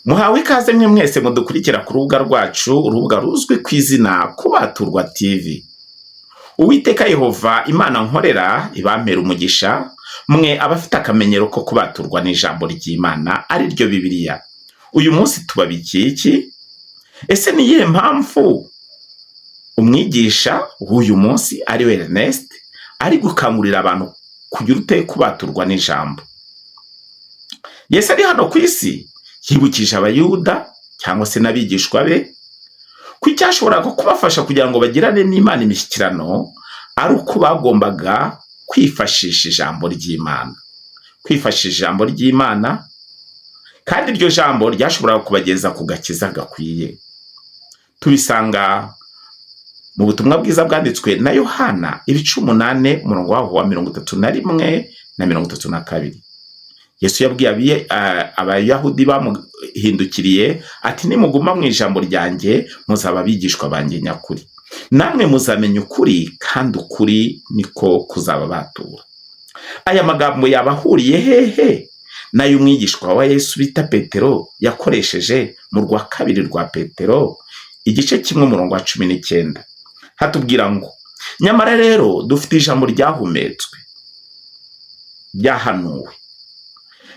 Muhawe ikaze mwe mwese mudukurikira ku rubuga rwacu, urubuga ruzwi ku izina Kubaturwa TV. Uwiteka Yehova Imana nkorera ibampera umugisha, mwe abafite akamenyero ko kubaturwa n'ijambo ry'Imana ari ryo Bibiliya. Uyu munsi tubabikiye iki? Ese ni iyihe mpamvu umwigisha w'uyu munsi ari we Ernest ari gukangurira abantu kugira ute kubaturwa n'ijambo? Yesu ari hano ku isi yibukije abayuda cyangwa se n'abigishwa be ko icyashoboraga kubafasha kugira ngo bagirane n'Imana imishyikirano ari uko bagombaga kwifashisha ijambo ry'Imana. Kwifashisha ijambo ry'Imana, kandi iryo jambo ryashoboraga kubageza ku gakiza gakwiye. Tubisanga mu butumwa bwiza bwanditswe na Yohana ibice 8 umurongo wa 31 na 32. Yesu yabwiye abayahudi bamuhindukiriye ati nimuguma mu ijambo ryanjye muzaba bigishwa banjye nyakuri, namwe muzamenya ukuri kandi ukuri niko kuzababatura. Aya magambo yabahuriye hehe nayo umwigishwa wa Yesu bita Petero yakoresheje mu rwa 2 rwa Petero igice 1 umurongo wa 19. Hatubwira ngo nyamara rero dufite ijambo ryahumetswe ryahanuwe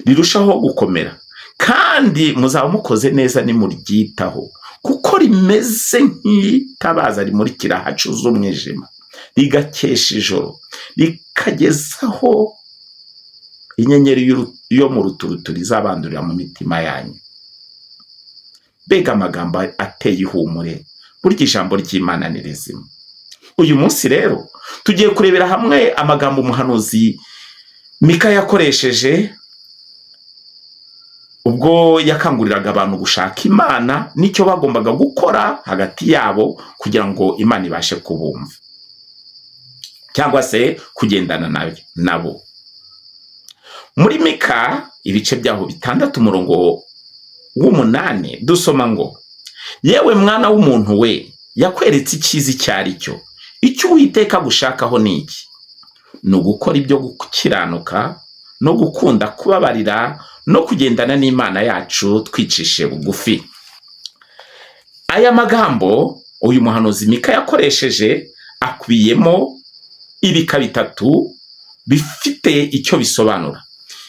rirushaho gukomera, kandi muzaba mukoze neza nimuryitaho, kuko rimeze nk'itabaza rimurikira ahacuze umwijima, rigakesha ijoro, rikagezaho inyenyeri yo mu ruturuturu izabandurira mu mitima yanyu. Mbega amagambo ateye ihumure! Burya ijambo ry'Imana ni rizima. Uyu munsi rero tugiye kurebera hamwe amagambo umuhanuzi Mika yakoresheje ubwo yakanguriraga abantu gushaka Imana n'icyo bagombaga gukora hagati yabo kugira ngo Imana ibashe kubumva cyangwa se kugendana nabo. Muri Mika ibice byaho 6 umurongo w'8 dusoma ngo yewe mwana w'umuntu we, yakweretse icyiza icyari cyo. Icyo Uwiteka gushakaho ni iki? Ni ugukora ibyo gukiranuka no gukunda kubabarira no kugendana n'Imana yacu twicishe bugufi. Aya magambo uyu muhanuzi Mika yakoresheje akubiyemo ibika 3 bifite icyo bisobanura.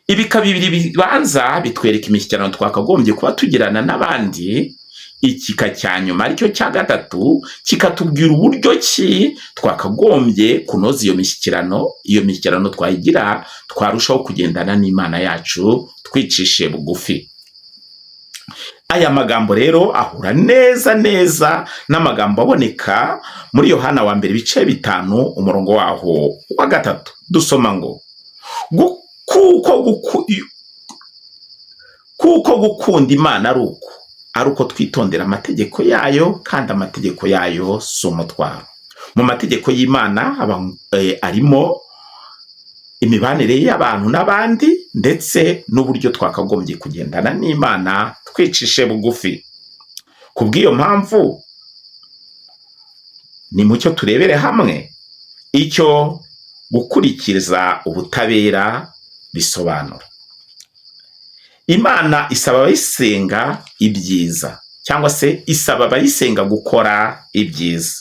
Ibika 2 bibanza bitwereka imishyikirano twakagombye kuba tugirana n'abandi. Ikika cya nyuma aricyo cya 3 kikatubwira uburyo ki twakagombye kunoza iyo mishyikirano twayigira twarushaho kugendana n'Imana yacu twicishe bugufi. Aya magambo rero ahura neza n'amagambo aboneka muri Yohana wa 2 ibice 5 umurongo waho wa 3 dusoma ngo kuko gukunda Imana ari uko twitondera amategeko yayo, kandi amategeko yayo si umutwaro. Mu mategeko y'Imana arimo imibanire y'abantu n'abandi ndetse n'uburyo twakagombye kugendana n'Imana twicishe bugufi. Kubw'iyo mpamvu ni mucyo turebere hamwe icyo gukurikiza ubutabera bisobanura. Imana isaba abayisenga ibyiza, cyangwa se isaba abayisenga gukora ibyiza.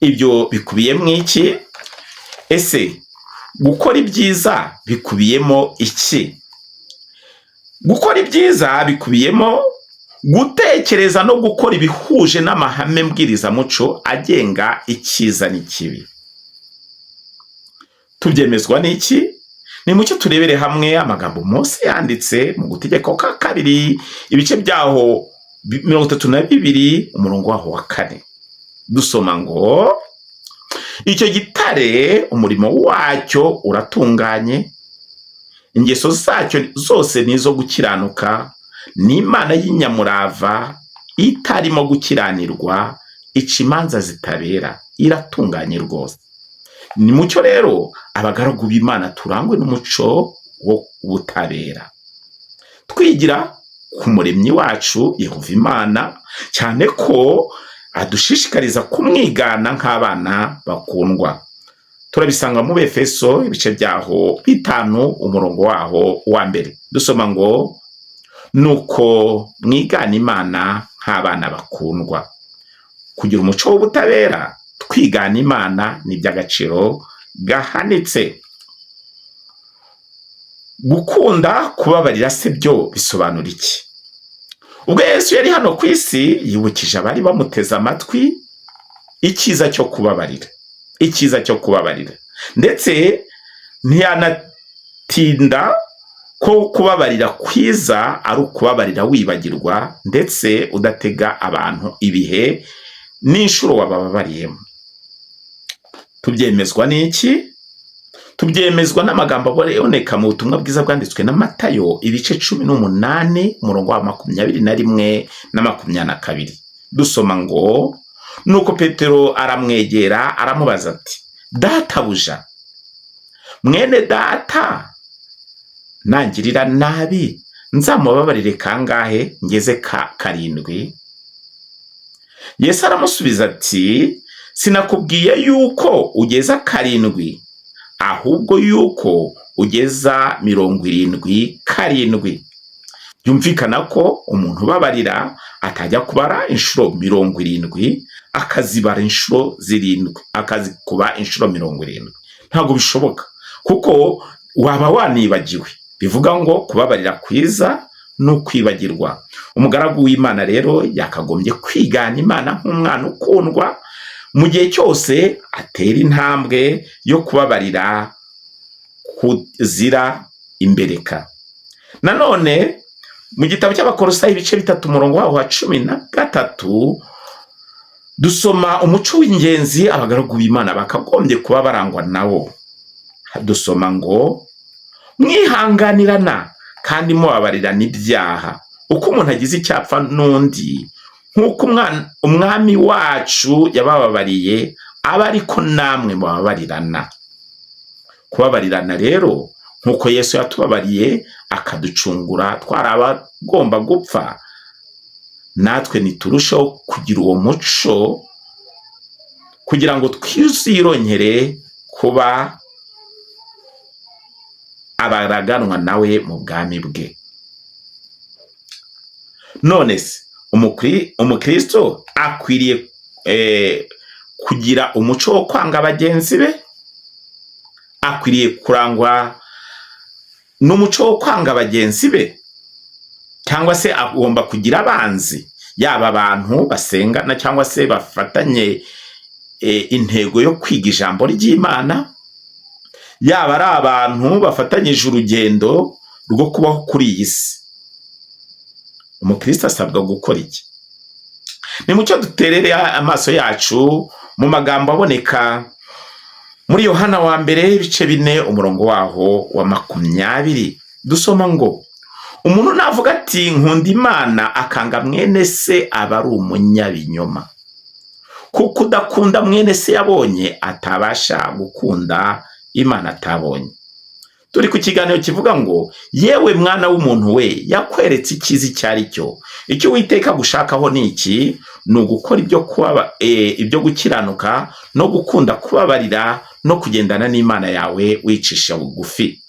Ibyo bikubiyemo iki? Ese gukora ibyiza bikubiyemo iki? Gukora ibyiza bikubiyemo gutekereza no gukora ibihuje n'amahame mbwirizamuco agenga icyiza n'ikibi. Tubyemezwa n'iki? Ni mucyo turebere hamwe amagambo Mose yanditse mu Gutegeka kwa 2 ibice byaho 32 umurongo waho wa 4 dusoma ngo icyo gitare umurimo wacyo uratunganye, ingeso zacyo zose nizo gukiranuka, n'Imana y'inyamurava itarimo gukiranirwa, ica imanza zitabera, iratunganye rwose. Ni mucyo rero abagaragu b'Imana turangwe n'umuco wo ubutabera, twigira ku muremyi wacu Yehova Imana, cyane ko adushishikariza kumwigana nk'abana bakundwa. Turabisanga mu Efeso ibice byaho 5 umurongo waho wa 1 dusoma ngo nuko mwigana Imana nk'abana bakundwa. Kugira umuco w'ubutabera twigana Imana ni iby'agaciro gahanitse. Gukunda kubabarira se byo bisobanura iki? Ubwo Yesu yari hano ku isi yibukije abari bamuteze amatwi icyiza cyo kubabarira, ndetse ntiyanatinda ko kubabarira kwiza ari ukubabarira wibagirwa, ndetse udatega abantu ibihe n'inshuro wababariyemo. Tubyemezwa n'iki? Tubyemezwa n'amagambo aboneka mu butumwa bwiza bwanditswe na Matayo ibice 18 umurongo wa 21 na 22. Dusoma ngo, nuko Petero aramwegera aramubaza ati, databuja, mwene data nangirira nabi nzamubabarire kangahe? Ngeze 7? Yesu aramusubiza ati, sinakubwiye yuko ugeza 7, ahubwo yuko ugeza 77. Yumvikana ko umuntu ubabarira atajya kubara inshuro 70, akazibara inshuro 7, akazikuba inshuro 70. Ntabwo bishoboka, kuko waba wanibagiwe. Bivuga ngo kubabarira kwiza no kwibagirwa. Umugaragu w'Imana rero yakagombye kwigana Imana nk'umwana ukundwa, mu gihe cyose atera intambwe yo kubabarira kuzira imbereka. Nanone mu gitabo cy'Abakolosayi ibice 3 umurongo wa 13 dusoma umuco w'ingenzi abagaragu b'Imana bakagombye kuba barangwa nawo. Dusoma ngo, mwihanganirana kandi mubabarirana ibyaha, uko umuntu agize icyapfa n'undi, nk'uko umwami wacu yabababariye, aba ariko namwe mubabarirana. Kubabarirana rero nk'uko Yesu yatubabariye akaducungura twarabagomba gupfa, natwe niturushaho kugira uwo muco kugira ngo twizironyere kuba abaraganwa nawe mu bwami bwe. None se umukristo akwiriye kugira umuco wo kwanga bagenzi be? Akwiriye kurangwa n'umuco wo kwanga bagenzi be? Cyangwa se agomba kugira abanzi, yaba abantu basengana cyangwa se bafatanye intego yo kwiga ijambo ry'Imana, yaba ari abantu bafatanyije urugendo rwo kubaho kuri iyi si? Umukristo asabwa gukora iki? Ni mucyo duterere amaso yacu mu magambo aboneka muri Yohana wa mbere ibice 4 umurongo waho wa 20. Dusoma ngo, umuntu navuga ati nkunda Imana akanga mwene se aba ari umunyabinyoma, kuko udakunda mwene se yabonye atabasha gukunda Imana atabonye. Turi ku kiganiro kivuga ngo, yewe mwana w'umuntu we, yakweretse ikizi cyari cyo. Icyo Uwiteka gushakaho ni iki? Ni ugukora ibyo gukiranuka no gukunda kubabarira no kugendana n'Imana yawe wicisha bugufi.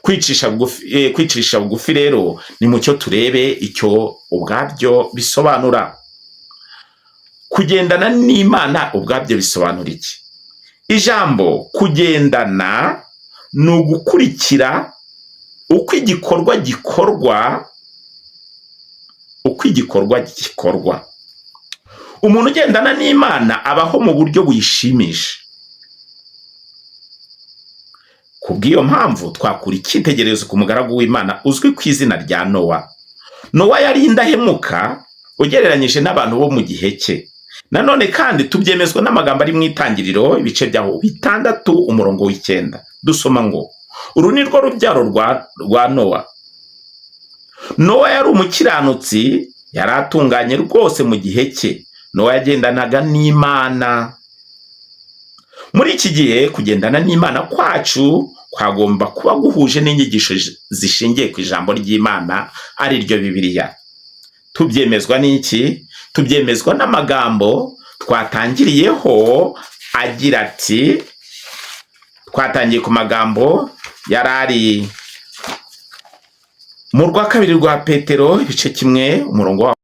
Kwicisha bugufi rero ni mucyo turebe icyo ubwabyo bisobanura. Kugendana n'Imana ubwabyo bisobanura iki? Ijambo kugendana ni ugukurikira uko igikorwa gikorwa. Umuntu ugendana n'Imana abaho mu buryo buyishimisha. Kubw'iyo mpamvu twakura icyitegererezo ku mugaragu w'Imana uzwi ku izina rya Nowa. Nowa yari indahemuka ugereranyije n'abantu bo mu gihe cye. Nanone kandi tubyemezwa n'amagambo ari mu Itangiriro ibice byaho 6 umurongo w'9. Dusoma ngo, uru ni rwo rubyaro rwa Nowa. Nowa yari umukiranutsi, yari atunganye rwose mu gihe cye. Nowa yagendanaga n'Imana. Muri iki gihe kugendana n'Imana kwacu kwagomba kuba guhuje n'inyigisho zishingiye ku ijambo ry'Imana, ari ryo Bibiliya. Tubyemezwa n'iki? Tubyemezwa n'amagambo twatangiriyeho agira ati, twatangiye ku magambo yarari mu rwa kabiri rwa Petero ibice kimwe umurongo wa